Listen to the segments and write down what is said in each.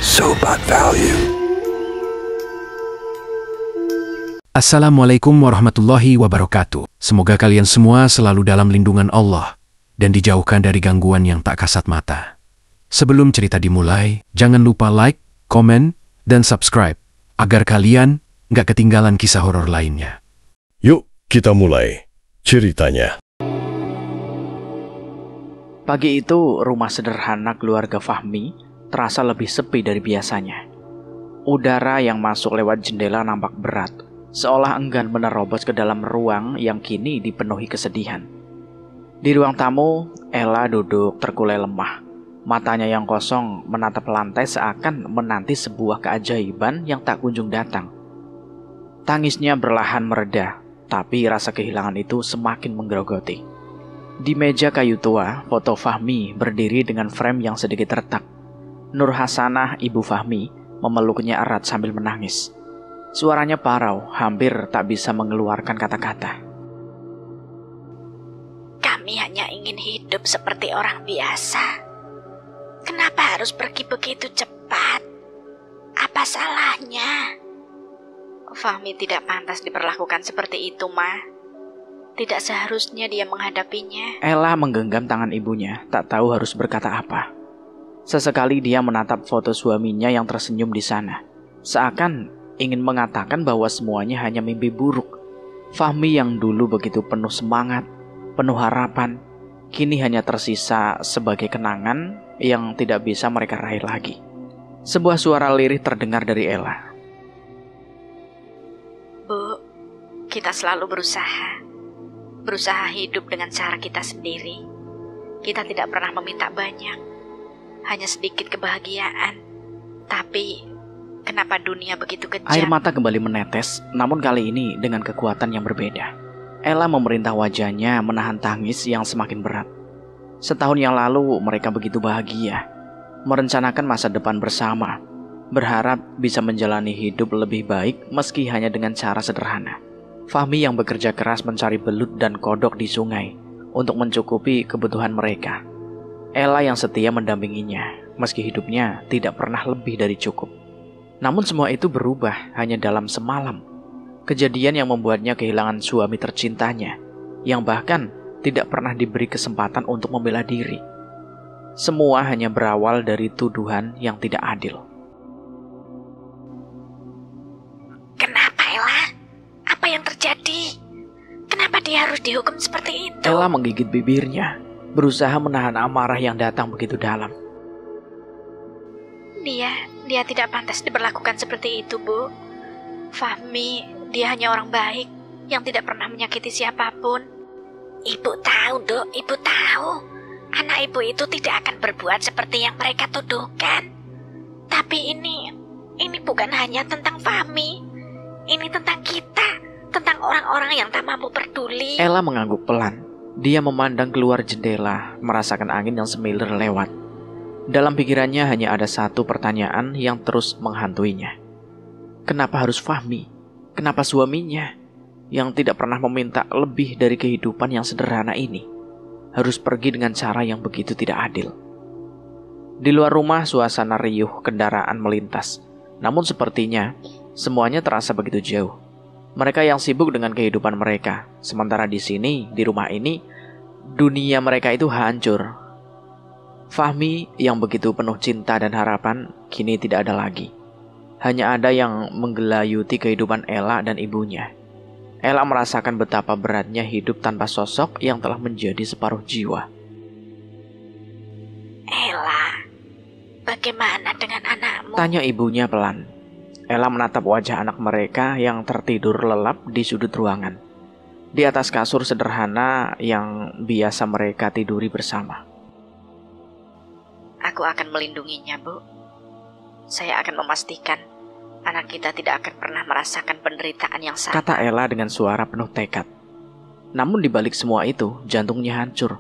Sobat Value. Assalamualaikum warahmatullahi wabarakatuh. Semoga kalian semua selalu dalam lindungan Allah dan dijauhkan dari gangguan yang tak kasat mata. Sebelum cerita dimulai, jangan lupa like, komen, dan subscribe agar kalian nggak ketinggalan kisah horor lainnya. Yuk kita mulai ceritanya. Pagi itu, rumah sederhana keluarga Fahmi terasa lebih sepi dari biasanya. Udara yang masuk lewat jendela nampak berat, seolah enggan menerobos ke dalam ruang yang kini dipenuhi kesedihan. Di ruang tamu, Ella duduk terkulai lemah. Matanya yang kosong menatap lantai seakan menanti sebuah keajaiban yang tak kunjung datang. Tangisnya berlahan mereda, tapi rasa kehilangan itu semakin menggerogoti. Di meja kayu tua, foto Fahmi berdiri dengan frame yang sedikit retak. Nur Hasanah, ibu Fahmi, memeluknya erat sambil menangis. Suaranya parau, hampir tak bisa mengeluarkan kata-kata. Kami hanya ingin hidup seperti orang biasa. Kenapa harus pergi begitu cepat? Apa salahnya? Fahmi tidak pantas diperlakukan seperti itu, Ma. Tidak seharusnya dia menghadapinya. Ella menggenggam tangan ibunya, tak tahu harus berkata apa. Sesekali dia menatap foto suaminya yang tersenyum di sana, seakan ingin mengatakan bahwa semuanya hanya mimpi buruk. Fahmi yang dulu begitu penuh semangat, penuh harapan, kini hanya tersisa sebagai kenangan yang tidak bisa mereka raih lagi. Sebuah suara lirih terdengar dari Ella. Bu, kita selalu berusaha hidup dengan cara kita sendiri. Kita tidak pernah meminta banyak, hanya sedikit kebahagiaan. Tapi kenapa dunia begitu kejam? Air mata kembali menetes, namun kali ini dengan kekuatan yang berbeda. Ella memerintah wajahnya menahan tangis yang semakin berat. Setahun yang lalu mereka begitu bahagia, merencanakan masa depan bersama, berharap bisa menjalani hidup lebih baik meski hanya dengan cara sederhana. Fahmi yang bekerja keras mencari belut dan kodok di sungai untuk mencukupi kebutuhan mereka. Ella yang setia mendampinginya, meski hidupnya tidak pernah lebih dari cukup. Namun semua itu berubah hanya dalam semalam. Kejadian yang membuatnya kehilangan suami tercintanya, yang bahkan tidak pernah diberi kesempatan untuk membela diri. Semua hanya berawal dari tuduhan yang tidak adil. Yang terjadi? Kenapa dia harus dihukum seperti itu? Ella menggigit bibirnya, berusaha menahan amarah yang datang begitu dalam. Dia tidak pantas diperlakukan seperti itu, Bu. Fahmi, dia hanya orang baik yang tidak pernah menyakiti siapapun. Ibu tahu, Dok, ibu tahu. Anak ibu itu tidak akan berbuat seperti yang mereka tuduhkan. Tapi ini bukan hanya tentang Fahmi. Ini tentang kita. Tentang orang-orang yang tak mampu peduli. Ella mengangguk pelan. Dia memandang keluar jendela, merasakan angin yang semilir lewat. Dalam pikirannya hanya ada satu pertanyaan yang terus menghantuinya. Kenapa harus Fahmi? Kenapa suaminya, yang tidak pernah meminta lebih dari kehidupan yang sederhana ini, harus pergi dengan cara yang begitu tidak adil? Di luar rumah suasana riuh kendaraan melintas. Namun sepertinya semuanya terasa begitu jauh. Mereka yang sibuk dengan kehidupan mereka, sementara di sini, di rumah ini, dunia mereka itu hancur. Fahmi yang begitu penuh cinta dan harapan, kini tidak ada lagi. Hanya ada yang menggelayuti kehidupan Ella dan ibunya. Ella merasakan betapa beratnya hidup tanpa sosok yang telah menjadi separuh jiwa. Ella, bagaimana dengan anakmu? Tanya ibunya pelan. Ella menatap wajah anak mereka yang tertidur lelap di sudut ruangan, di atas kasur sederhana yang biasa mereka tiduri bersama. Aku akan melindunginya, Bu. Saya akan memastikan anak kita tidak akan pernah merasakan penderitaan yang sama, kata Ella dengan suara penuh tekad. Namun di balik semua itu, jantungnya hancur.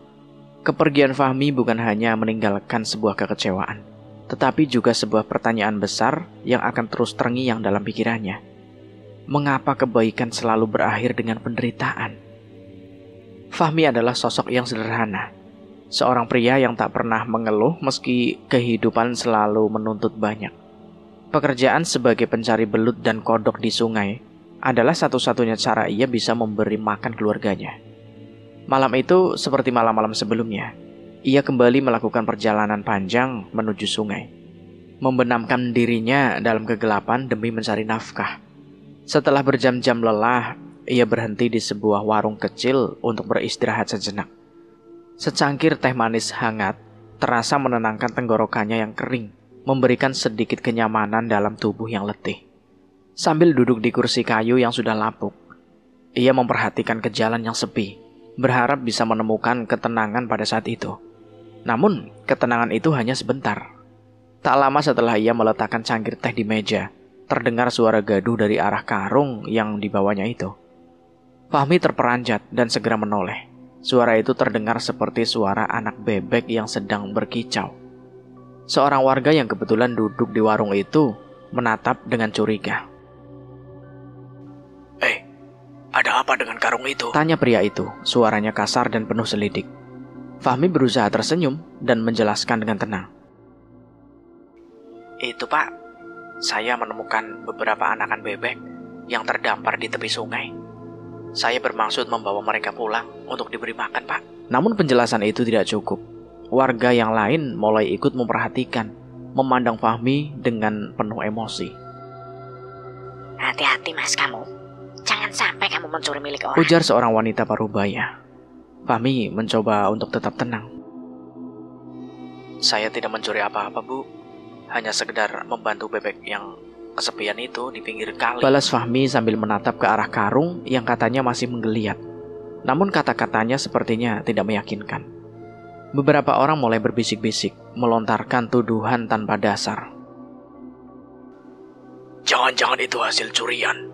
Kepergian Fahmi bukan hanya meninggalkan sebuah kekecewaan, tetapi juga sebuah pertanyaan besar yang akan terus terngiang dalam pikirannya. Mengapa kebaikan selalu berakhir dengan penderitaan? Fahmi adalah sosok yang sederhana, Seorang pria yang tak pernah mengeluh meski kehidupan selalu menuntut banyak. Pekerjaan sebagai pencari belut dan kodok di sungai adalah satu-satunya cara ia bisa memberi makan keluarganya. Malam itu seperti malam-malam sebelumnya, ia kembali melakukan perjalanan panjang menuju sungai, membenamkan dirinya dalam kegelapan demi mencari nafkah. Setelah berjam-jam lelah, ia berhenti di sebuah warung kecil untuk beristirahat sejenak. Secangkir teh manis hangat terasa menenangkan tenggorokannya yang kering, memberikan sedikit kenyamanan dalam tubuh yang letih. Sambil duduk di kursi kayu yang sudah lapuk, ia memperhatikan ke jalan yang sepi, berharap bisa menemukan ketenangan pada saat itu. Namun, ketenangan itu hanya sebentar. Tak lama setelah ia meletakkan cangkir teh di meja, terdengar suara gaduh dari arah karung yang dibawanya itu. Fahmi terperanjat dan segera menoleh. Suara itu terdengar seperti suara anak bebek yang sedang berkicau. Seorang warga yang kebetulan duduk di warung itu menatap dengan curiga. Ada apa dengan karung itu? Tanya pria itu, suaranya kasar dan penuh selidik. Fahmi berusaha tersenyum dan menjelaskan dengan tenang. Itu Pak, saya menemukan beberapa anakan bebek yang terdampar di tepi sungai. Saya bermaksud membawa mereka pulang untuk diberi makan, Pak. Namun penjelasan itu tidak cukup. Warga yang lain mulai ikut memperhatikan, memandang Fahmi dengan penuh emosi. Hati-hati mas kamu. Jangan sampai kamu mencuri milik orang. Ujar seorang wanita parubaya. Fahmi mencoba untuk tetap tenang. Saya tidak mencuri apa-apa, Bu. Hanya sekedar membantu bebek yang kesepian itu di pinggir kali. Balas Fahmi sambil menatap ke arah karung yang katanya masih menggeliat. Namun kata-katanya sepertinya tidak meyakinkan. Beberapa orang mulai berbisik-bisik, melontarkan tuduhan tanpa dasar. Jangan-jangan itu hasil curian.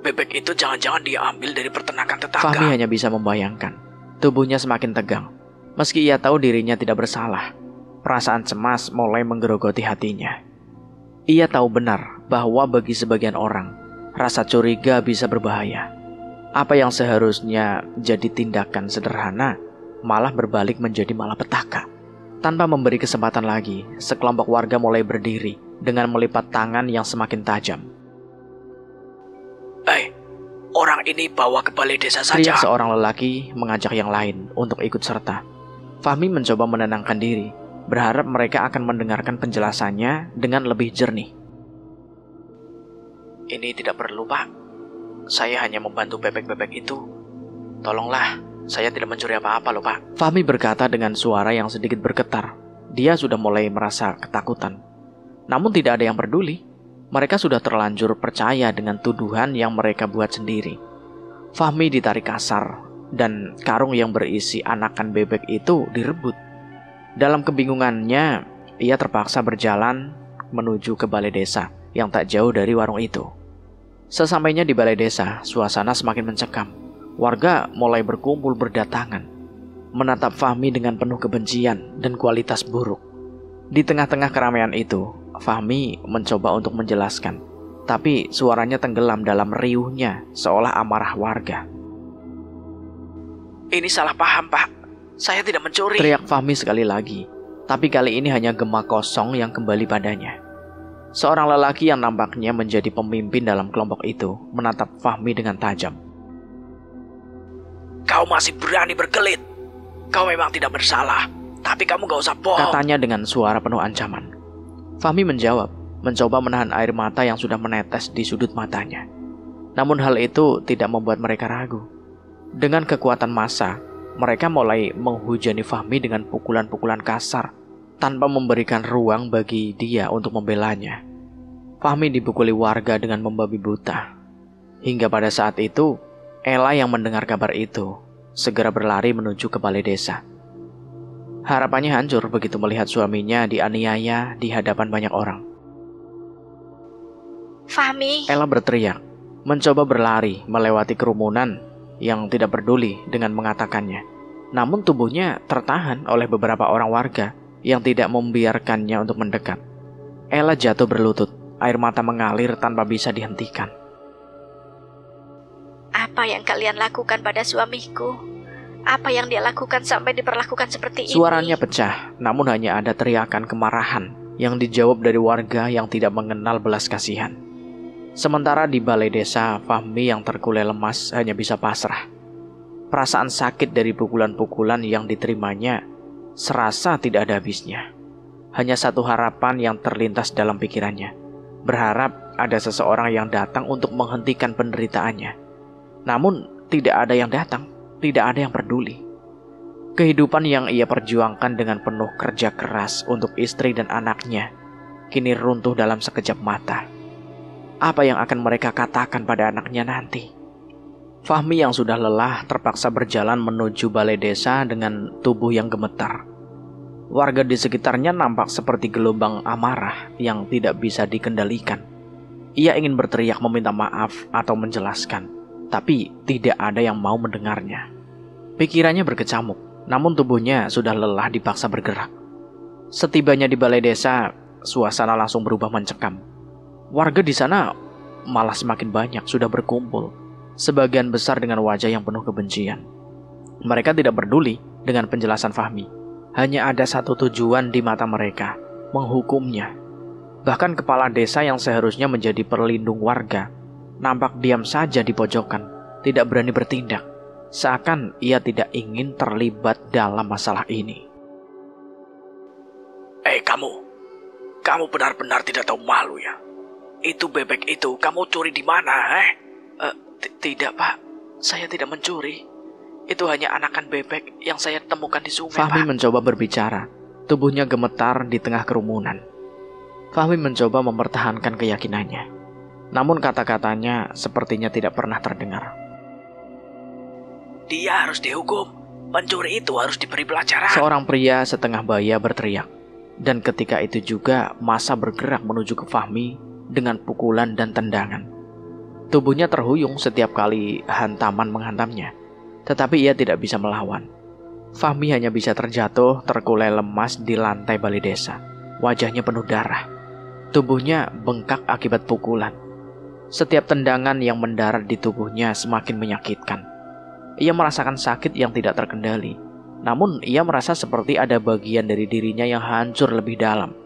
Bebek itu jangan-jangan diambil dari peternakan tetangga. Fahmi hanya bisa membayangkan. Tubuhnya semakin tegang. Meski ia tahu dirinya tidak bersalah, perasaan cemas mulai menggerogoti hatinya. Ia tahu benar bahwa bagi sebagian orang, rasa curiga bisa berbahaya. Apa yang seharusnya jadi tindakan sederhana, malah berbalik menjadi malapetaka. Tanpa memberi kesempatan lagi, sekelompok warga mulai berdiri dengan melipat tangan yang semakin tajam. Orang ini bawa ke balai desa saja. Teriak seorang lelaki mengajak yang lain untuk ikut serta. Fahmi mencoba menenangkan diri, berharap mereka akan mendengarkan penjelasannya dengan lebih jernih. Ini tidak perlu, Pak. Saya hanya membantu bebek-bebek itu. Tolonglah, saya tidak mencuri apa-apa loh, Pak. Fahmi berkata dengan suara yang sedikit bergetar. Dia sudah mulai merasa ketakutan. Namun tidak ada yang peduli. Mereka sudah terlanjur percaya dengan tuduhan yang mereka buat sendiri. Fahmi ditarik kasar, dan karung yang berisi anakan bebek itu direbut. Dalam kebingungannya, ia terpaksa berjalan menuju ke balai desa yang tak jauh dari warung itu. Sesampainya di balai desa, suasana semakin mencekam. Warga mulai berkumpul berdatangan, menatap Fahmi dengan penuh kebencian dan kualitas buruk. Di tengah-tengah keramaian itu, Fahmi mencoba untuk menjelaskan, tapi suaranya tenggelam dalam riuhnya seolah amarah warga. Ini salah paham, Pak. Saya tidak mencuri. Teriak Fahmi sekali lagi, tapi kali ini hanya gema kosong yang kembali padanya. Seorang lelaki yang nampaknya menjadi pemimpin dalam kelompok itu menatap Fahmi dengan tajam. Kau masih berani berkelit. Kau memang tidak bersalah, tapi kamu gak usah bohong. Katanya dengan suara penuh ancaman. Fahmi menjawab, mencoba menahan air mata yang sudah menetes di sudut matanya. Namun hal itu tidak membuat mereka ragu. Dengan kekuatan massa, mereka mulai menghujani Fahmi dengan pukulan-pukulan kasar, tanpa memberikan ruang bagi dia untuk membelanya. Fahmi dipukuli warga dengan membabi buta. Hingga pada saat itu, Ella yang mendengar kabar itu, segera berlari menuju ke balai desa. Harapannya hancur begitu melihat suaminya dianiaya di hadapan banyak orang. Fahmi. Ella berteriak, mencoba berlari melewati kerumunan yang tidak peduli dengan mengatakannya. Namun tubuhnya tertahan oleh beberapa orang warga yang tidak membiarkannya untuk mendekat. Ella jatuh berlutut, air mata mengalir tanpa bisa dihentikan. Apa yang kalian lakukan pada suamiku? Apa yang dia lakukan sampai diperlakukan seperti ini? Suaranya pecah, namun hanya ada teriakan kemarahan yang dijawab dari warga yang tidak mengenal belas kasihan. Sementara di balai desa, Fahmi yang terkulai lemas hanya bisa pasrah. Perasaan sakit dari pukulan-pukulan yang diterimanya serasa tidak ada habisnya. Hanya satu harapan yang terlintas dalam pikirannya. Berharap ada seseorang yang datang untuk menghentikan penderitaannya. Namun tidak ada yang datang, tidak ada yang peduli. Kehidupan yang ia perjuangkan dengan penuh kerja keras untuk istri dan anaknya kini runtuh dalam sekejap mata. Apa yang akan mereka katakan pada anaknya nanti? Fahmi yang sudah lelah terpaksa berjalan menuju balai desa dengan tubuh yang gemetar. Warga di sekitarnya nampak seperti gelombang amarah yang tidak bisa dikendalikan. Ia ingin berteriak meminta maaf atau menjelaskan, tapi tidak ada yang mau mendengarnya. Pikirannya berkecamuk, namun tubuhnya sudah lelah dipaksa bergerak. Setibanya di balai desa, suasana langsung berubah mencekam. Warga di sana malah semakin banyak sudah berkumpul, sebagian besar dengan wajah yang penuh kebencian. Mereka tidak peduli dengan penjelasan Fahmi. Hanya ada satu tujuan di mata mereka, menghukumnya. Bahkan kepala desa yang seharusnya menjadi perlindung warga nampak diam saja di pojokan, tidak berani bertindak. Seakan ia tidak ingin terlibat dalam masalah ini. Kamu benar-benar tidak tahu malu ya? Itu bebek itu kamu curi di mana, Tidak, Pak. Saya tidak mencuri. Itu hanya anakan bebek yang saya temukan di sungai, Fahmi Pak. mencoba berbicara. Tubuhnya gemetar di tengah kerumunan. Fahmi mencoba mempertahankan keyakinannya. Namun kata-katanya sepertinya tidak pernah terdengar. Dia harus dihukum. Pencuri itu harus diberi pelajaran. Seorang pria setengah baya berteriak. Dan ketika itu juga massa bergerak menuju ke Fahmi dengan pukulan dan tendangan. Tubuhnya terhuyung setiap kali hantaman menghantamnya. Tetapi ia tidak bisa melawan. Fahmi hanya bisa terjatuh terkulai lemas di lantai balai desa. Wajahnya penuh darah. Tubuhnya bengkak akibat pukulan. Setiap tendangan yang mendarat di tubuhnya semakin menyakitkan. Ia merasakan sakit yang tidak terkendali. Namun ia merasa seperti ada bagian dari dirinya yang hancur lebih dalam.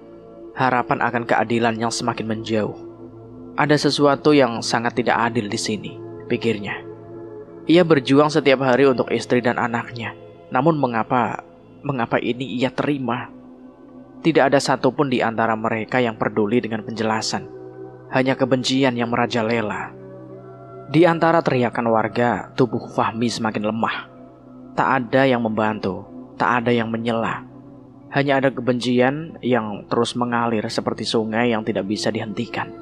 Harapan akan keadilan yang semakin menjauh. Ada sesuatu yang sangat tidak adil di sini, pikirnya. Ia berjuang setiap hari untuk istri dan anaknya. Namun mengapa ini ia terima? Tidak ada satupun di antara mereka yang peduli dengan penjelasan. Hanya kebencian yang merajalela. Di antara teriakan warga, tubuh Fahmi semakin lemah. Tak ada yang membantu, tak ada yang menyela. Hanya ada kebencian yang terus mengalir seperti sungai yang tidak bisa dihentikan.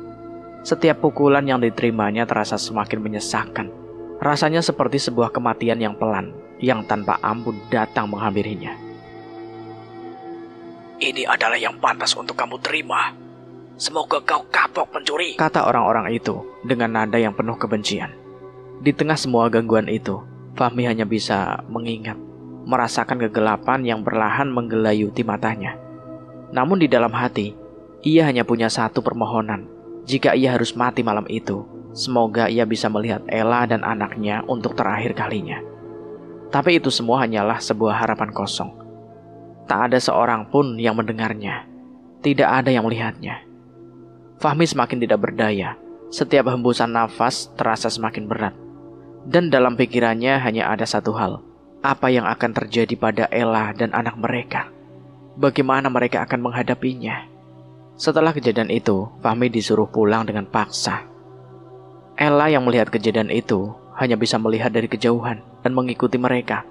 Setiap pukulan yang diterimanya terasa semakin menyesakkan. Rasanya seperti sebuah kematian yang pelan, yang tanpa ampun datang menghampirinya. Ini adalah yang pantas untuk kamu terima. Semoga kau kapok pencuri, kata orang-orang itu dengan nada yang penuh kebencian. Di tengah semua gangguan itu, Fahmi hanya bisa mengingat, merasakan kegelapan yang perlahan menggelayuti matanya. Namun di dalam hati, ia hanya punya satu permohonan. Jika ia harus mati malam itu, semoga ia bisa melihat Ella dan anaknya untuk terakhir kalinya. Tapi itu semua hanyalah sebuah harapan kosong. Tak ada seorang pun yang mendengarnya. Tidak ada yang melihatnya. Fahmi semakin tidak berdaya. Setiap hembusan nafas terasa semakin berat. Dan dalam pikirannya hanya ada satu hal. Apa yang akan terjadi pada Ella dan anak mereka? Bagaimana mereka akan menghadapinya? Setelah kejadian itu, Fahmi disuruh pulang dengan paksa. Ella yang melihat kejadian itu hanya bisa melihat dari kejauhan dan mengikuti mereka.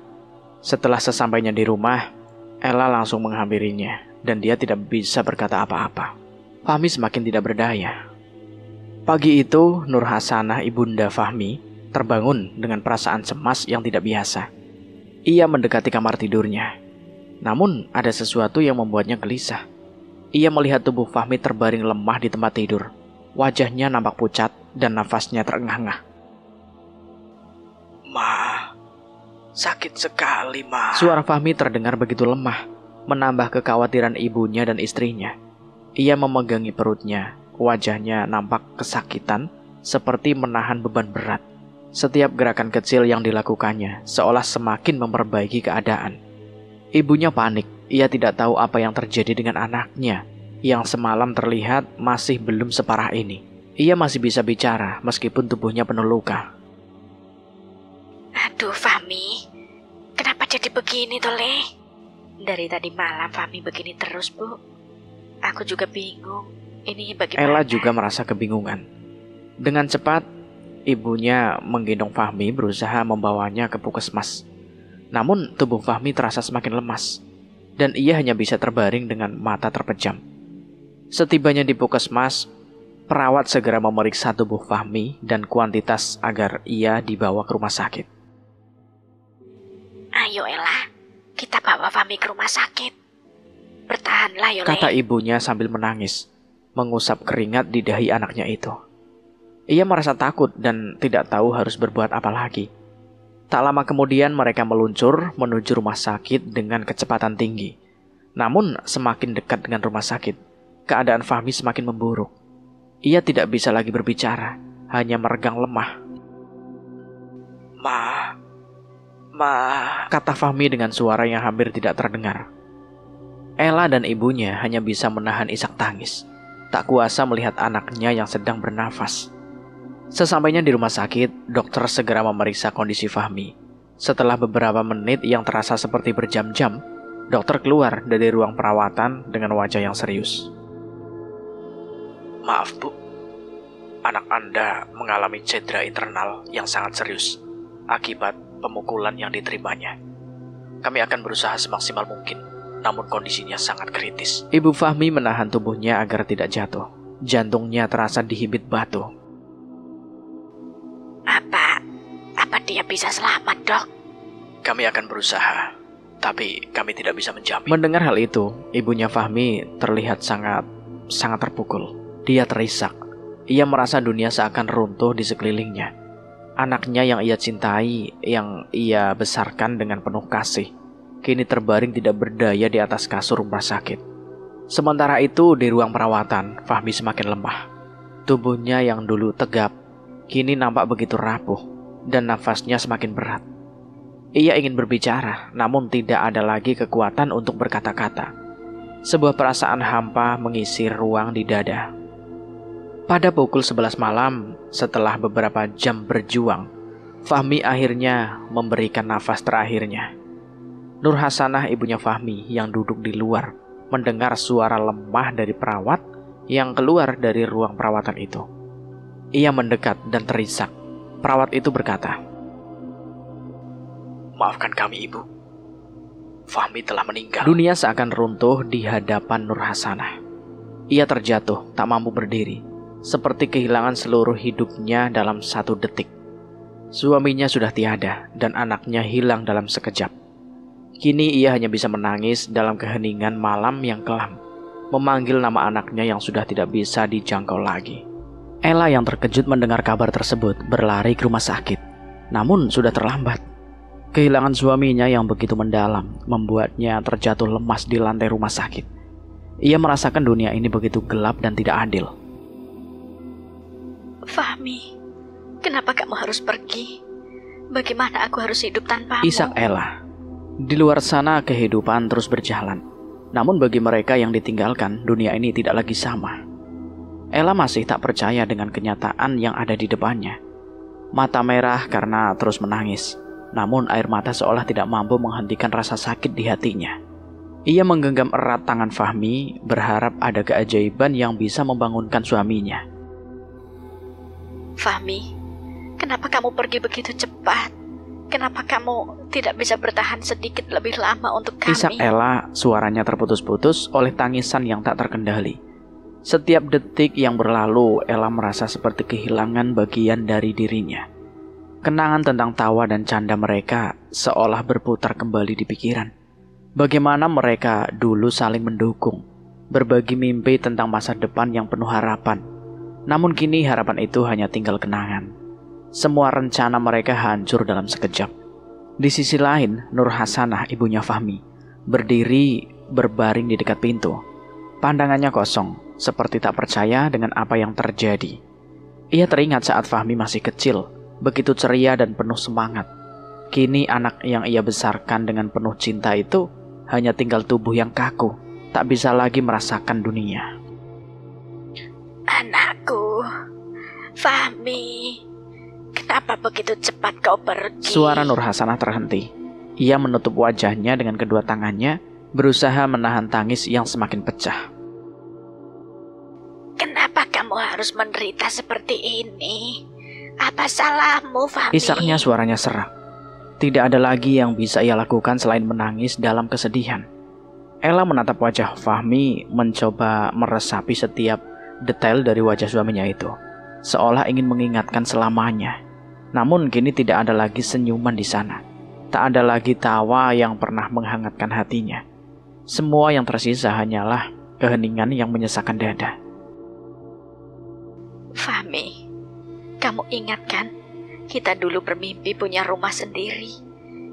Setelah sesampainya di rumah, Ella langsung menghampirinya dan dia tidak bisa berkata apa-apa. Fahmi semakin tidak berdaya. Pagi itu, Nur Hasanah, ibunda Fahmi, terbangun dengan perasaan cemas yang tidak biasa. Ia mendekati kamar tidurnya. Namun ada sesuatu yang membuatnya gelisah. Ia melihat tubuh Fahmi terbaring lemah di tempat tidur. Wajahnya nampak pucat dan nafasnya terengah-engah. Ma, sakit sekali, Ma. Suara Fahmi terdengar begitu lemah, menambah kekhawatiran ibunya dan istrinya. Ia memegangi perutnya. Wajahnya nampak kesakitan, seperti menahan beban berat. Setiap gerakan kecil yang dilakukannya seolah semakin memperbaiki keadaan. Ibunya panik. Ia tidak tahu apa yang terjadi dengan anaknya. yang semalam terlihat masih belum separah ini. Ia masih bisa bicara meskipun tubuhnya penuh luka. Aduh, Fahmi. Kenapa jadi begini, Tole? Dari tadi malam Fahmi begini terus, Bu. Aku juga bingung. Ini bagaimana? Ella juga merasa kebingungan. Dengan cepat, ibunya menggendong Fahmi berusaha membawanya ke puskesmas. Namun tubuh Fahmi terasa semakin lemas, dan ia hanya bisa terbaring dengan mata terpejam. Setibanya di puskesmas, perawat segera memeriksa tubuh Fahmi dan kuantitas agar ia dibawa ke rumah sakit. Ayo Ella, kita bawa Fahmi ke rumah sakit. Bertahanlah Yole. Kata ibunya sambil menangis, mengusap keringat di dahi anaknya itu. Ia merasa takut dan tidak tahu harus berbuat apa lagi. Tak lama kemudian mereka meluncur menuju rumah sakit dengan kecepatan tinggi. Namun semakin dekat dengan rumah sakit, keadaan Fahmi semakin memburuk. Ia tidak bisa lagi berbicara, hanya meregang lemah. Ma, kata Fahmi dengan suara yang hampir tidak terdengar. Ella dan ibunya hanya bisa menahan isak tangis, tak kuasa melihat anaknya yang sedang bernafas. Sesampainya di rumah sakit, dokter segera memeriksa kondisi Fahmi. Setelah beberapa menit yang terasa seperti berjam-jam, dokter keluar dari ruang perawatan dengan wajah yang serius. Maaf Bu, anak Anda mengalami cedera internal yang sangat serius akibat pemukulan yang diterimanya. Kami akan berusaha semaksimal mungkin, namun kondisinya sangat kritis. Ibu Fahmi menahan tubuhnya agar tidak jatuh. Jantungnya terasa dihibit batu. Apa dia bisa selamat, Dok? Kami akan berusaha, tapi kami tidak bisa menjamin. Mendengar hal itu, ibunya Fahmi terlihat sangat terpukul. Dia terisak. Ia merasa dunia seakan runtuh di sekelilingnya. Anaknya yang ia cintai, yang ia besarkan dengan penuh kasih, kini terbaring tidak berdaya di atas kasur rumah sakit. Sementara itu di ruang perawatan, Fahmi semakin lemah. Tubuhnya yang dulu tegap, kini nampak begitu rapuh, dan nafasnya semakin berat. Ia ingin berbicara, namun tidak ada lagi kekuatan untuk berkata-kata. Sebuah perasaan hampa mengisi ruang di dada. Pada pukul 11 malam, setelah beberapa jam berjuang, Fahmi akhirnya memberikan nafas terakhirnya. Nur Hasanah, ibunya Fahmi yang duduk di luar, mendengar suara lemah dari perawat yang keluar dari ruang perawatan itu. Ia mendekat dan terisak. Perawat itu berkata, "Maafkan kami, Ibu. Fahmi telah meninggal." Dunia seakan runtuh di hadapan Nur Hasanah. Ia terjatuh, tak mampu berdiri, seperti kehilangan seluruh hidupnya dalam 1 detik. Suaminya sudah tiada dan anaknya hilang dalam sekejap. Kini ia hanya bisa menangis dalam keheningan malam yang kelam, memanggil nama anaknya yang sudah tidak bisa dijangkau lagi. Ella yang terkejut mendengar kabar tersebut berlari ke rumah sakit, namun sudah terlambat. Kehilangan suaminya yang begitu mendalam membuatnya terjatuh lemas di lantai rumah sakit. Ia merasakan dunia ini begitu gelap dan tidak adil. Fahmi, kenapa kamu harus pergi? Bagaimana aku harus hidup tanpamu? Isak Ella. Di luar sana kehidupan terus berjalan. Namun bagi mereka yang ditinggalkan, dunia ini tidak lagi sama. Ella masih tak percaya dengan kenyataan yang ada di depannya. Mata merah karena terus menangis. Namun air mata seolah tidak mampu menghentikan rasa sakit di hatinya. Ia menggenggam erat tangan Fahmi, berharap ada keajaiban yang bisa membangunkan suaminya. Fahmi, kenapa kamu pergi begitu cepat? Kenapa kamu tidak bisa bertahan sedikit lebih lama untuk kami? Isak Ella, suaranya terputus-putus oleh tangisan yang tak terkendali. Setiap detik yang berlalu, Ella merasa seperti kehilangan bagian dari dirinya. Kenangan tentang tawa dan canda mereka seolah berputar kembali di pikiran. Bagaimana mereka dulu saling mendukung, berbagi mimpi tentang masa depan yang penuh harapan. Namun kini harapan itu hanya tinggal kenangan. Semua rencana mereka hancur dalam sekejap. Di sisi lain, Nur Hasanah, ibunya Fahmi, berdiri berbaring di dekat pintu. Pandangannya kosong, seperti tak percaya dengan apa yang terjadi. Ia teringat saat Fahmi masih kecil, begitu ceria dan penuh semangat. Kini anak yang ia besarkan dengan penuh cinta itu hanya tinggal tubuh yang kaku, tak bisa lagi merasakan dunia. Anakku, Fahmi, kenapa begitu cepat kau pergi? Suara Nur Hasanah terhenti. Ia menutup wajahnya dengan kedua tangannya, berusaha menahan tangis yang semakin pecah. Kenapa kamu harus menderita seperti ini? Apa salahmu, Fahmi? Isaknya suaranya serak. Tidak ada lagi yang bisa ia lakukan selain menangis dalam kesedihan. Ella menatap wajah Fahmi, mencoba meresapi setiap detail dari wajah suaminya itu, seolah ingin mengingatkan selamanya. Namun kini tidak ada lagi senyuman di sana. Tak ada lagi tawa yang pernah menghangatkan hatinya. Semua yang tersisa hanyalah keheningan yang menyesakkan dada. Fahmi, kamu ingat kan? Kita dulu bermimpi punya rumah sendiri.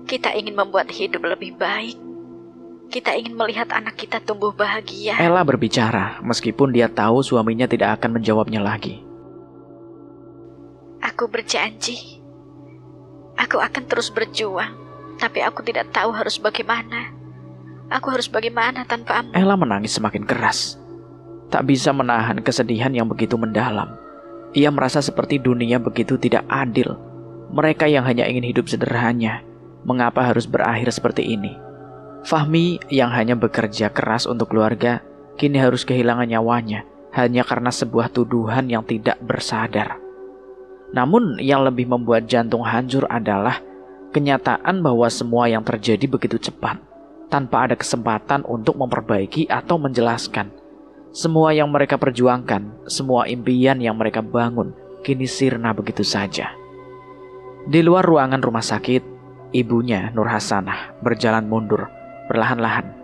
Kita ingin membuat hidup lebih baik. Kita ingin melihat anak kita tumbuh bahagia. Ella berbicara, meskipun dia tahu suaminya tidak akan menjawabnya lagi. Aku berjanji, aku akan terus berjuang, tapi aku tidak tahu harus bagaimana. Aku harus bagaimana tanpamu? Ella menangis semakin keras. Tak bisa menahan kesedihan yang begitu mendalam. Ia merasa seperti dunia begitu tidak adil. Mereka yang hanya ingin hidup sederhana, mengapa harus berakhir seperti ini? Fahmi yang hanya bekerja keras untuk keluarga, kini harus kehilangan nyawanya hanya karena sebuah tuduhan yang tidak bersadar. Namun yang lebih membuat jantung hancur adalah kenyataan bahwa semua yang terjadi begitu cepat, tanpa ada kesempatan untuk memperbaiki atau menjelaskan. Semua yang mereka perjuangkan, semua impian yang mereka bangun, kini sirna begitu saja. Di luar ruangan rumah sakit, ibunya Nur Hasanah berjalan mundur, perlahan-lahan.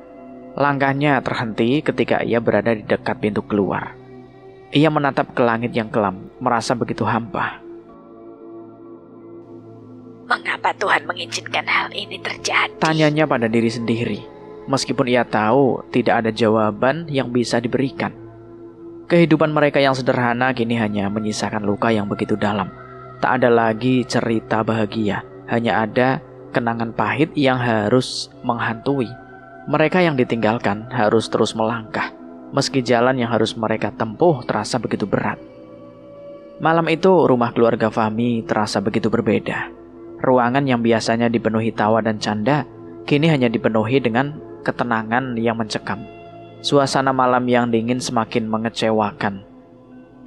Langkahnya terhenti ketika ia berada di dekat pintu keluar. Ia menatap ke langit yang kelam, merasa begitu hampa. Mengapa Tuhan mengizinkan hal ini terjadi? Tanyanya pada diri sendiri. Meskipun ia tahu tidak ada jawaban yang bisa diberikan. Kehidupan mereka yang sederhana kini hanya menyisakan luka yang begitu dalam. Tak ada lagi cerita bahagia, hanya ada kenangan pahit yang harus menghantui. Mereka yang ditinggalkan harus terus melangkah, meski jalan yang harus mereka tempuh terasa begitu berat. Malam itu rumah keluarga Fahmi terasa begitu berbeda. Ruangan yang biasanya dipenuhi tawa dan canda, kini hanya dipenuhi dengan ketenangan yang mencekam. Suasana malam yang dingin semakin mengecewakan.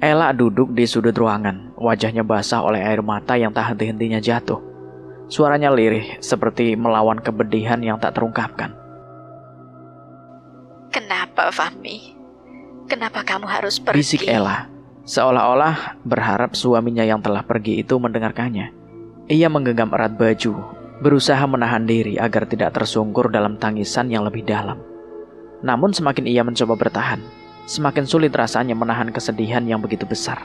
Ella duduk di sudut ruangan, wajahnya basah oleh air mata yang tak henti-hentinya jatuh. Suaranya lirih, seperti melawan kepedihan yang tak terungkapkan. Kenapa, Fahmi? Kenapa kamu harus pergi? Bisik Ella, seolah-olah berharap suaminya yang telah pergi itu mendengarkannya. Ia menggenggam erat baju, berusaha menahan diri agar tidak tersungkur dalam tangisan yang lebih dalam. Namun semakin ia mencoba bertahan, semakin sulit rasanya menahan kesedihan yang begitu besar.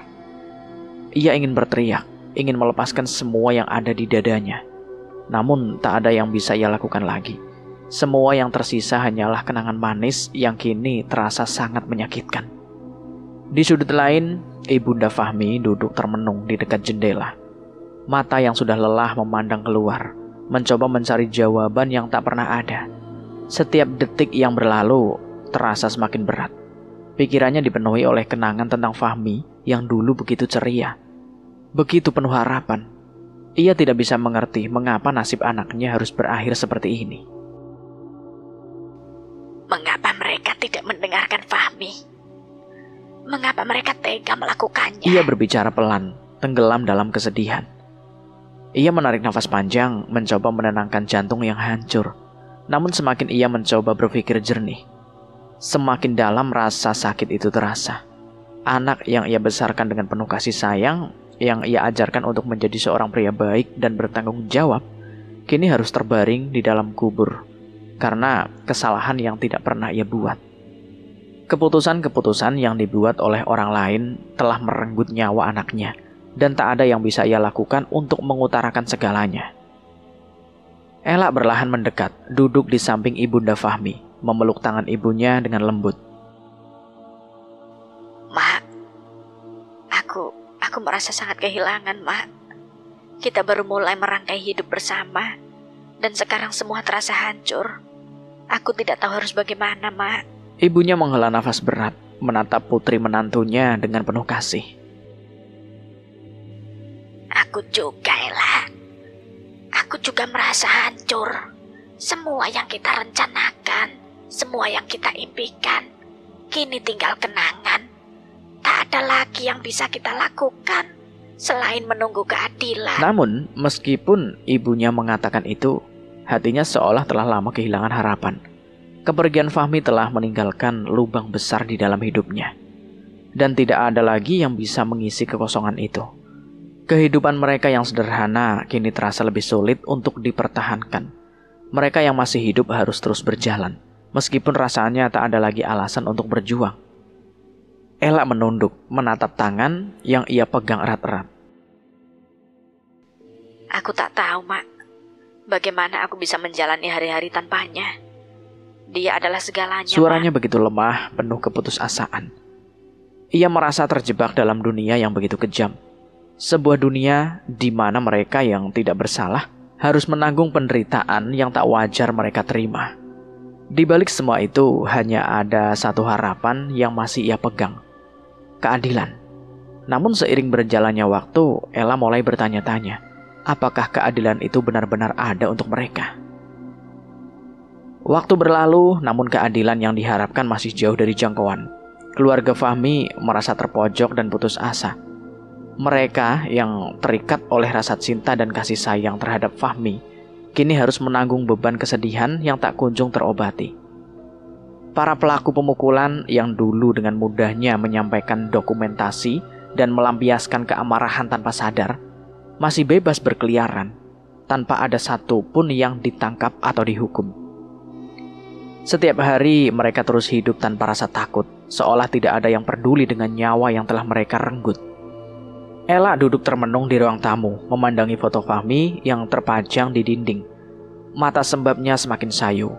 Ia ingin berteriak, ingin melepaskan semua yang ada di dadanya. Namun tak ada yang bisa ia lakukan lagi. Semua yang tersisa hanyalah kenangan manis yang kini terasa sangat menyakitkan. Di sudut lain, Ibunda Fahmi duduk termenung di dekat jendela. Mata yang sudah lelah memandang keluar, mencoba mencari jawaban yang tak pernah ada. Setiap detik yang berlalu terasa semakin berat. Pikirannya dipenuhi oleh kenangan tentang Fahmi yang dulu begitu ceria, begitu penuh harapan. Ia tidak bisa mengerti mengapa nasib anaknya harus berakhir seperti ini. Mengapa mereka tidak mendengarkan Fahmi? Mengapa mereka tega melakukannya? Ia berbicara pelan, tenggelam dalam kesedihan. Ia menarik nafas panjang, mencoba menenangkan jantung yang hancur. Namun semakin ia mencoba berpikir jernih, semakin dalam rasa sakit itu terasa. Anak yang ia besarkan dengan penuh kasih sayang, yang ia ajarkan untuk menjadi seorang pria baik dan bertanggung jawab, kini harus terbaring di dalam kubur karena kesalahan yang tidak pernah ia buat. Keputusan-keputusan yang dibuat oleh orang lain telah merenggut nyawa anaknya, dan tak ada yang bisa ia lakukan untuk mengutarakan segalanya. Ella berlahan mendekat, duduk di samping Ibunda Fahmi, memeluk tangan ibunya dengan lembut. Mak, aku merasa sangat kehilangan, Mak. Kita baru mulai merangkai hidup bersama, dan sekarang semua terasa hancur. Aku tidak tahu harus bagaimana, Mak. Ibunya menghela nafas berat, menatap putri menantunya dengan penuh kasih. Aku juga, Ella. Aku juga merasa hancur. Semua yang kita rencanakan, semua yang kita impikan, kini tinggal kenangan. Tak ada lagi yang bisa kita lakukan selain menunggu keadilan. Namun, meskipun ibunya mengatakan itu, hatinya seolah telah lama kehilangan harapan. Kepergian Fahmi telah meninggalkan lubang besar di dalam hidupnya. Dan tidak ada lagi yang bisa mengisi kekosongan itu. Kehidupan mereka yang sederhana kini terasa lebih sulit untuk dipertahankan. Mereka yang masih hidup harus terus berjalan, meskipun rasanya tak ada lagi alasan untuk berjuang. Ella menunduk, menatap tangan yang ia pegang erat-erat. Aku tak tahu, Mak. Bagaimana aku bisa menjalani hari-hari tanpanya? Dia adalah segalanya. Suaranya Mak. begitu lemah, penuh keputusasaan. Ia merasa terjebak dalam dunia yang begitu kejam. Sebuah dunia di mana mereka yang tidak bersalah harus menanggung penderitaan yang tak wajar mereka terima. Di balik semua itu hanya ada satu harapan yang masih ia pegang. Keadilan. Namun seiring berjalannya waktu, Ella mulai bertanya-tanya, apakah keadilan itu benar-benar ada untuk mereka? Waktu berlalu, namun keadilan yang diharapkan masih jauh dari jangkauan. Keluarga Fahmi merasa terpojok dan putus asa. Mereka yang terikat oleh rasa cinta dan kasih sayang terhadap Fahmi, kini harus menanggung beban kesedihan yang tak kunjung terobati. Para pelaku pemukulan yang dulu dengan mudahnya menyampaikan dokumentasi dan melampiaskan keamarahan tanpa sadar, masih bebas berkeliaran, tanpa ada satu pun yang ditangkap atau dihukum. Setiap hari mereka terus hidup tanpa rasa takut, seolah tidak ada yang peduli dengan nyawa yang telah mereka renggut. Ella duduk termenung di ruang tamu, memandangi foto Fahmi yang terpajang di dinding. Mata sembabnya semakin sayu.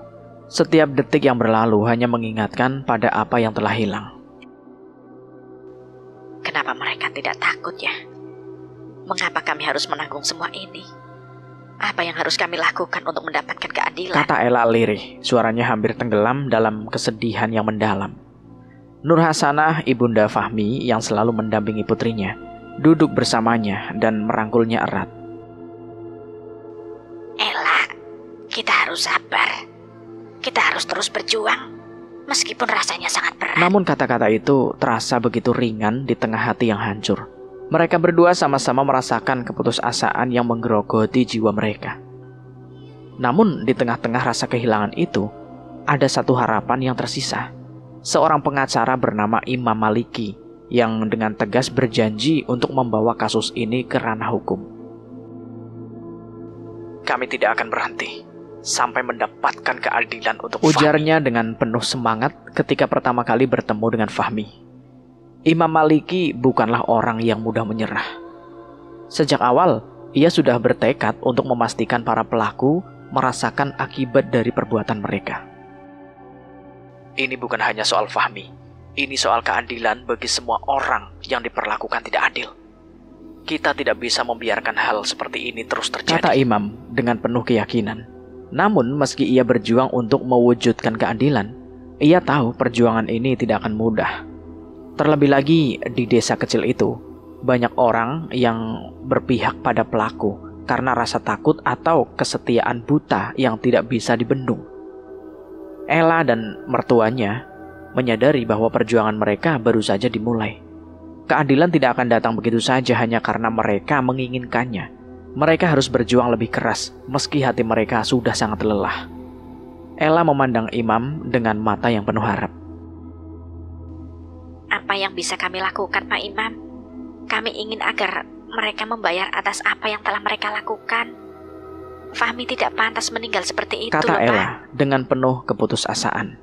Setiap detik yang berlalu hanya mengingatkan pada apa yang telah hilang. Kenapa mereka tidak takut ya? Mengapa kami harus menanggung semua ini? Apa yang harus kami lakukan untuk mendapatkan keadilan? Kata Ella lirih, suaranya hampir tenggelam dalam kesedihan yang mendalam. Nur Hasanah, ibunda Fahmi yang selalu mendampingi putrinya, duduk bersamanya dan merangkulnya erat. Ella, kita harus sabar. Kita harus terus berjuang, meskipun rasanya sangat berat. Namun kata-kata itu terasa begitu ringan di tengah hati yang hancur. Mereka berdua sama-sama merasakan keputusasaan yang menggerogoti jiwa mereka. Namun di tengah-tengah rasa kehilangan itu, ada satu harapan yang tersisa. Seorang pengacara bernama Imam Maliki yang dengan tegas berjanji untuk membawa kasus ini ke ranah hukum. Kami tidak akan berhenti sampai mendapatkan keadilan untuk Fahmi, ujarnya dengan penuh semangat ketika pertama kali bertemu dengan Fahmi. Imam Maliki bukanlah orang yang mudah menyerah. Sejak awal, ia sudah bertekad untuk memastikan para pelaku merasakan akibat dari perbuatan mereka. Ini bukan hanya soal Fahmi, ini soal keadilan bagi semua orang yang diperlakukan tidak adil. Kita tidak bisa membiarkan hal seperti ini terus terjadi, kata Imam dengan penuh keyakinan. Namun meski ia berjuang untuk mewujudkan keadilan, ia tahu perjuangan ini tidak akan mudah. Terlebih lagi di desa kecil itu, banyak orang yang berpihak pada pelaku karena rasa takut atau kesetiaan buta yang tidak bisa dibendung. Ella dan mertuanya menyadari bahwa perjuangan mereka baru saja dimulai. Keadilan tidak akan datang begitu saja hanya karena mereka menginginkannya. Mereka harus berjuang lebih keras meski hati mereka sudah sangat lelah. Ella memandang Imam dengan mata yang penuh harap. Apa yang bisa kami lakukan, Pak Imam? Kami ingin agar mereka membayar atas apa yang telah mereka lakukan. Fahmi tidak pantas meninggal seperti itu, kata Pak. Ella dengan penuh keputusasaan.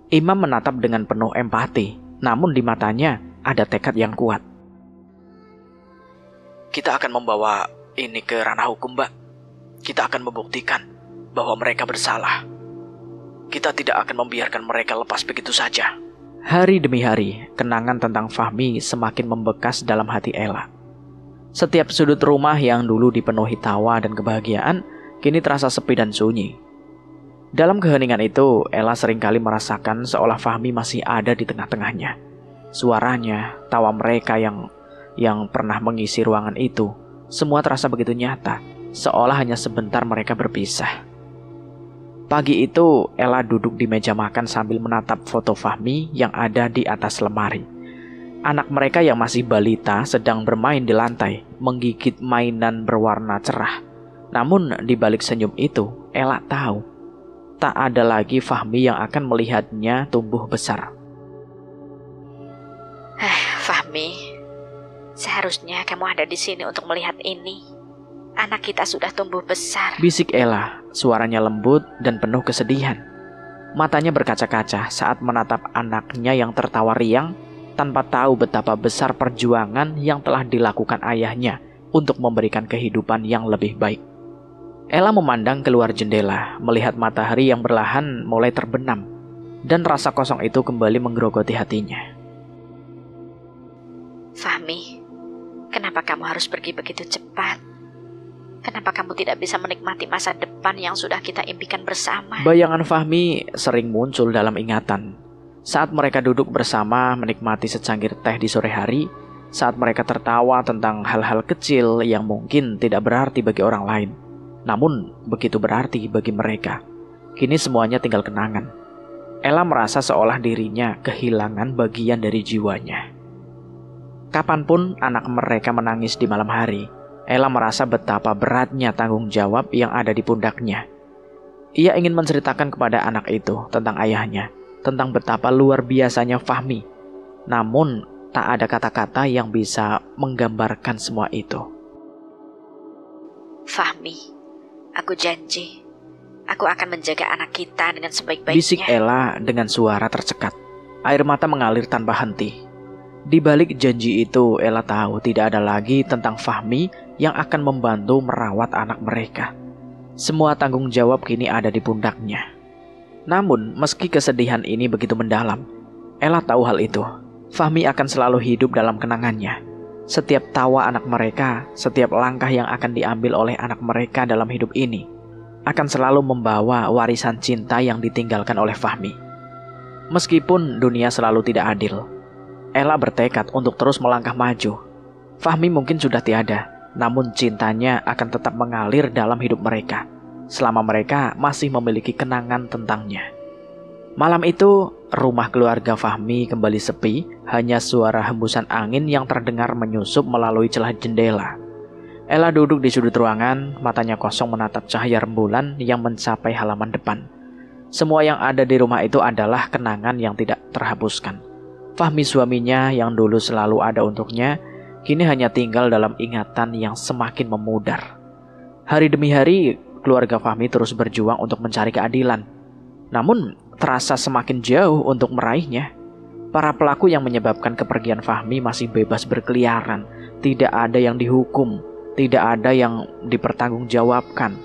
Imam menatap dengan penuh empati, namun di matanya ada tekad yang kuat. Kita akan membawa ini ke ranah hukum, Mbak. Kita akan membuktikan bahwa mereka bersalah. Kita tidak akan membiarkan mereka lepas begitu saja. Hari demi hari, kenangan tentang Fahmi semakin membekas dalam hati Ella. Setiap sudut rumah yang dulu dipenuhi tawa dan kebahagiaan, kini terasa sepi dan sunyi. Dalam keheningan itu, Ella seringkali merasakan seolah Fahmi masih ada di tengah-tengahnya. Suaranya, tawa mereka yang pernah mengisi ruangan itu, semua terasa begitu nyata, seolah hanya sebentar mereka berpisah. Pagi itu, Ella duduk di meja makan sambil menatap foto Fahmi yang ada di atas lemari. Anak mereka yang masih balita sedang bermain di lantai, menggigit mainan berwarna cerah. Namun di balik senyum itu, Ella tahu tak ada lagi Fahmi yang akan melihatnya tumbuh besar. Fahmi, seharusnya kamu ada di sini untuk melihat ini. Anak kita sudah tumbuh besar. Bisik Ella, suaranya lembut dan penuh kesedihan. Matanya berkaca-kaca saat menatap anaknya yang tertawa riang tanpa tahu betapa besar perjuangan yang telah dilakukan ayahnya untuk memberikan kehidupan yang lebih baik. Ella memandang keluar jendela, melihat matahari yang perlahan mulai terbenam, dan rasa kosong itu kembali menggerogoti hatinya. Fahmi, kenapa kamu harus pergi begitu cepat? Kenapa kamu tidak bisa menikmati masa depan yang sudah kita impikan bersama? Bayangan Fahmi sering muncul dalam ingatan. Saat mereka duduk bersama menikmati secangkir teh di sore hari, saat mereka tertawa tentang hal-hal kecil yang mungkin tidak berarti bagi orang lain, namun begitu berarti bagi mereka. Kini semuanya tinggal kenangan. Ella merasa seolah dirinya kehilangan bagian dari jiwanya. Kapanpun anak mereka menangis di malam hari, Ella merasa betapa beratnya tanggung jawab yang ada di pundaknya. Ia ingin menceritakan kepada anak itu tentang ayahnya, tentang betapa luar biasanya Fahmi. Namun tak ada kata-kata yang bisa menggambarkan semua itu. Fahmi, aku janji, aku akan menjaga anak kita dengan sebaik-baiknya. Bisik Ella dengan suara tercekat. Air mata mengalir tanpa henti. Di balik janji itu, Ella tahu tidak ada lagi tentang Fahmi yang akan membantu merawat anak mereka. Semua tanggung jawab kini ada di pundaknya. Namun, meski kesedihan ini begitu mendalam, Ella tahu hal itu. Fahmi akan selalu hidup dalam kenangannya. Setiap tawa anak mereka, setiap langkah yang akan diambil oleh anak mereka dalam hidup ini, akan selalu membawa warisan cinta yang ditinggalkan oleh Fahmi. Meskipun dunia selalu tidak adil, Ella bertekad untuk terus melangkah maju. Fahmi mungkin sudah tiada, namun cintanya akan tetap mengalir dalam hidup mereka, selama mereka masih memiliki kenangan tentangnya. Malam itu, rumah keluarga Fahmi kembali sepi, hanya suara hembusan angin yang terdengar menyusup melalui celah jendela. Ella duduk di sudut ruangan, matanya kosong menatap cahaya rembulan yang mencapai halaman depan. Semua yang ada di rumah itu adalah kenangan yang tidak terhapuskan. Fahmi suaminya yang dulu selalu ada untuknya, kini hanya tinggal dalam ingatan yang semakin memudar. Hari demi hari, keluarga Fahmi terus berjuang untuk mencari keadilan. Namun, terasa semakin jauh untuk meraihnya. Para pelaku yang menyebabkan kepergian Fahmi masih bebas berkeliaran. Tidak ada yang dihukum, tidak ada yang dipertanggungjawabkan.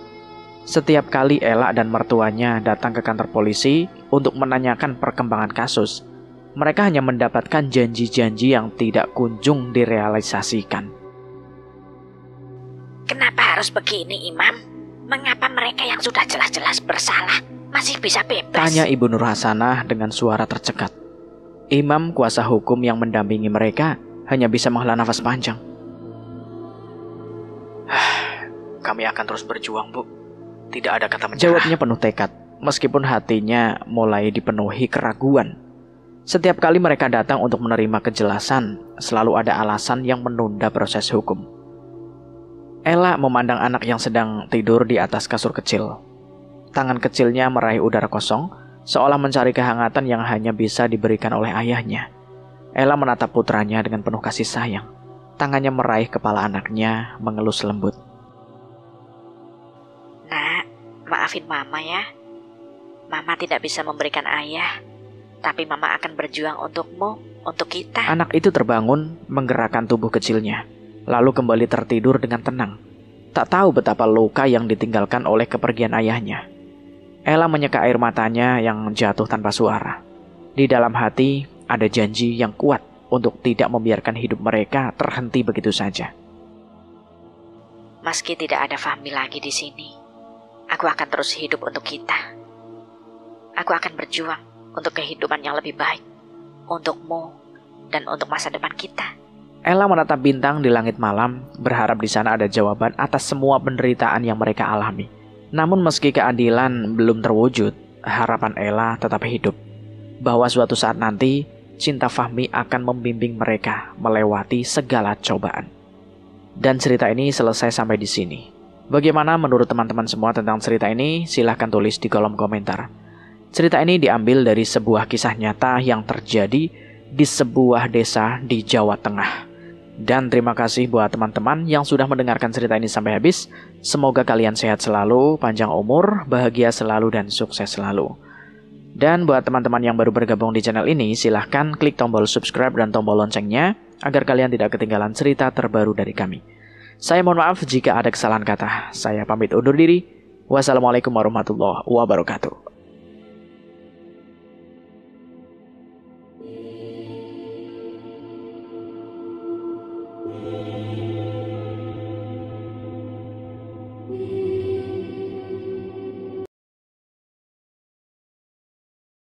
Setiap kali Ella dan mertuanya datang ke kantor polisi untuk menanyakan perkembangan kasus, mereka hanya mendapatkan janji-janji yang tidak kunjung direalisasikan. Kenapa harus begini, Imam? Mengapa mereka yang sudah jelas-jelas bersalah masih bisa bebas? Tanya Ibu Nur Hasanah dengan suara tercekat. Imam kuasa hukum yang mendampingi mereka hanya bisa menghela nafas panjang. Kami akan terus berjuang, Bu. Tidak ada kata menyerah. Jawabnya penuh tekad, meskipun hatinya mulai dipenuhi keraguan. Setiap kali mereka datang untuk menerima kejelasan, selalu ada alasan yang menunda proses hukum. Ella memandang anak yang sedang tidur di atas kasur kecil. Tangan kecilnya meraih udara kosong, seolah mencari kehangatan yang hanya bisa diberikan oleh ayahnya. Ella menatap putranya dengan penuh kasih sayang. Tangannya meraih kepala anaknya, mengelus lembut. Nak, maafin Mama ya. Mama tidak bisa memberikan ayah, tapi Mama akan berjuang untukmu, untuk kita. Anak itu terbangun, menggerakkan tubuh kecilnya, lalu kembali tertidur dengan tenang. Tak tahu betapa luka yang ditinggalkan oleh kepergian ayahnya. Ella menyeka air matanya yang jatuh tanpa suara. Di dalam hati ada janji yang kuat untuk tidak membiarkan hidup mereka terhenti begitu saja. Meski tidak ada Fahmi lagi di sini, aku akan terus hidup untuk kita. Aku akan berjuang untuk kehidupan yang lebih baik, untukmu dan untuk masa depan kita. Ella menatap bintang di langit malam, berharap di sana ada jawaban atas semua penderitaan yang mereka alami. Namun meski keadilan belum terwujud, harapan Ella tetap hidup. Bahwa suatu saat nanti, cinta Fahmi akan membimbing mereka melewati segala cobaan. Dan cerita ini selesai sampai di sini. Bagaimana menurut teman-teman semua tentang cerita ini? Silahkan tulis di kolom komentar. Cerita ini diambil dari sebuah kisah nyata yang terjadi di sebuah desa di Jawa Tengah. Dan terima kasih buat teman-teman yang sudah mendengarkan cerita ini sampai habis. Semoga kalian sehat selalu, panjang umur, bahagia selalu, dan sukses selalu. Dan buat teman-teman yang baru bergabung di channel ini, silahkan klik tombol subscribe dan tombol loncengnya agar kalian tidak ketinggalan cerita terbaru dari kami. Saya mohon maaf jika ada kesalahan kata. Saya pamit undur diri. Wassalamualaikum warahmatullahi wabarakatuh.